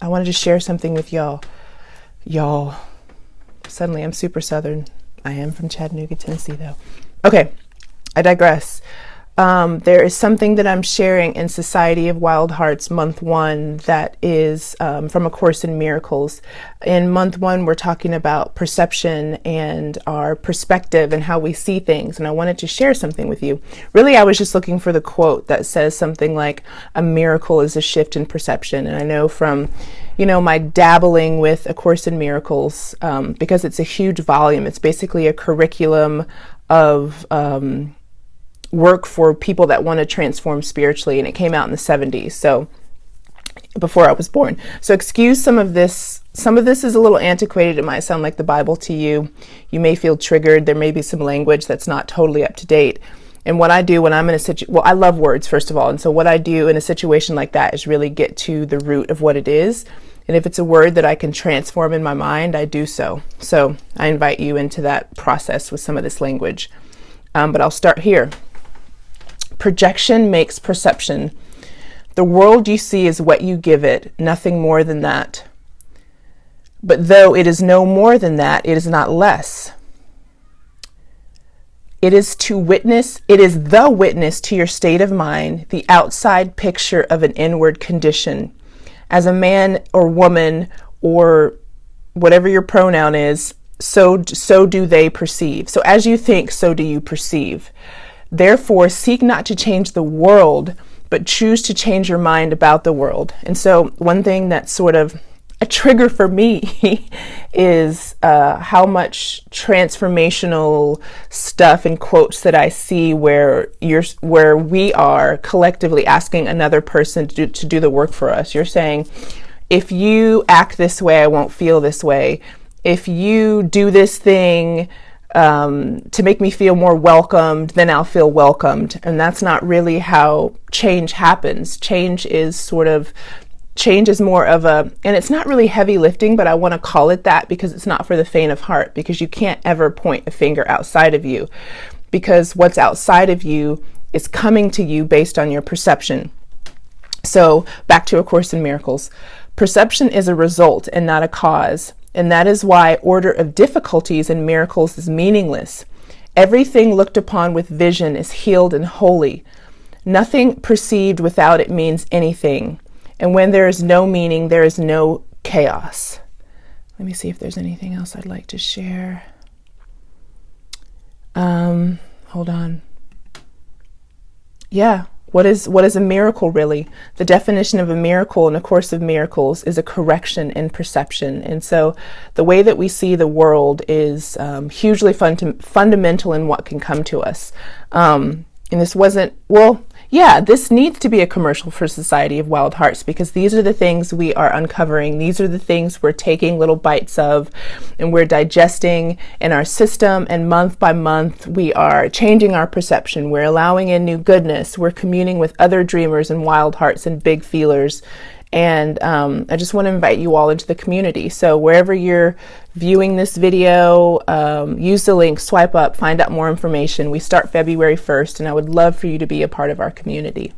I wanted to share something with y'all. Y'all, suddenly I'm super Southern. I am from Chattanooga, Tennessee, though. Okay, I digress. There is something that I'm sharing in Society of Wild Hearts Month 1 that is from A Course in Miracles. In Month 1, we're talking about perception and our perspective and how we see things. And I wanted to share something with you. Really, I was just looking for the quote that says something like, a miracle is a shift in perception. And I know from, my dabbling with A Course in Miracles, because it's a huge volume, it's basically a curriculum of work for people that want to transform spiritually, and it came out in the 70s, so before I was born. So excuse some of this. Some of this is a little antiquated. It might sound like the Bible to you. You may feel triggered. There may be some language that's not totally up to date. And what I do when I'm in a situation, well, I love words, first of all, and so what I do in a situation like that is really get to the root of what it is. And if it's a word that I can transform in my mind, I do so. So I invite you into that process with some of this language. But I'll start here. Projection makes perception. The world you see is what you give it, nothing more than that. But though it is no more than that, it is not less. It is the witness to your state of mind, the outside picture of an inward condition. As a man or woman, or whatever your pronoun is, so do they perceive. So as you think, so do you perceive. Therefore, seek not to change the world, but choose to change your mind about the world. And so one thing that's sort of a trigger for me is how much transformational stuff and quotes that I see where we are collectively asking another person to do the work for us. You're saying, if you act this way, I won't feel this way. If you do this thing to make me feel more welcomed, then I'll feel welcomed. And that's not really how change happens. Change is more of and it's not really heavy lifting, but I want to call it that because it's not for the faint of heart, because you can't ever point a finger outside of you, because what's outside of you is coming to you based on your perception. So back to A Course in Miracles. Perception is a result and not a cause. And that is why order of difficulties in miracles is meaningless. Everything looked upon with vision is healed and holy. Nothing perceived without it means anything. And when there is no meaning, there is no chaos. Let me see if there's anything else I'd like to share. Hold on. Yeah. What is a miracle really? The definition of a miracle in A Course of Miracles is a correction in perception. And so the way that we see the world is hugely fundamental in what can come to us. And this wasn't, this needs to be a commercial for Society of Wild Hearts, because these are the things we are uncovering. These are the things we're taking little bites of and we're digesting in our system. And month by month, we are changing our perception. We're allowing in new goodness. We're communing with other dreamers and wild hearts and big feelers. And I just want to invite you all into the community. So wherever you're viewing this video, use the link, swipe up, find out more information. We start February 1st, and I would love for you to be a part of our community.